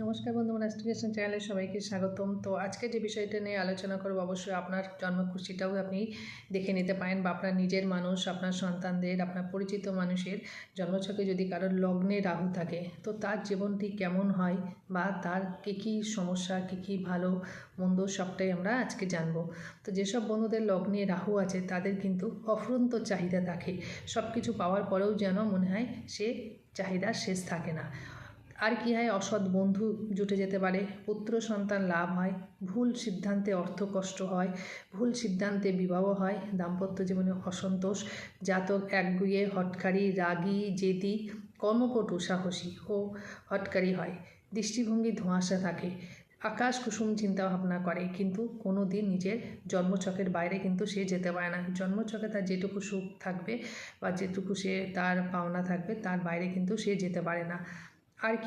নমস্কার বন্ধুরা, অ্যাস্ট্রিগেশন চ্যানেলে সবাইকে স্বাগতম। তো আজকে যে বিষয়টা নিয়ে আলোচনা করব, অবশ্যই আপনার জন্মকুষ্ঠিটাও আপনি দেখে নিতে পারেন, বা আপনার নিজের মানুষ, আপনার সন্তানদের, আপনার পরিচিত মানুষের জন্মছকে যদি কারোর লগ্নে রাহু থাকে, তো তার জীবনটি কেমন হয় বা তার কী সমস্যা, কী ভালো মন্দ সবটাই আমরা আজকে জানব। তো যেসব বন্ধুদের লগ্নে রাহু আছে তাদের কিন্তু অফুরন্ত চাহিদা থাকে, সব কিছু পাওয়ার পরেও যেন মনে হয় সে চাহিদা শেষ থাকে না। আর কি হয়, অসৎ বন্ধু জুটে যেতে পারে, পুত্র সন্তান লাভ হয়, ভুল সিদ্ধান্তে অর্থকষ্ট হয়, ভুল সিদ্ধান্তে বিবাহ হয়, দাম্পত্য জীবনে অসন্তোষ, জাতক একগুঁয়ে, হঠকারী, রাগী, জেদি, কর্মপটু, সাহসী ও হঠকারী হয়, দৃষ্টিভঙ্গি ধোঁয়াশা থাকে, আকাশ কুসুম চিন্তা ভাবনা করে, কিন্তু কোনো দিন নিজের জন্মছকের বাইরে কিন্তু সে যেতে পারে না। জন্মছকে তার যেটুকু সুখ থাকবে বা যেটুকু সে তার পাওনা থাকবে, তার বাইরে কিন্তু সে যেতে পারে না। আর কি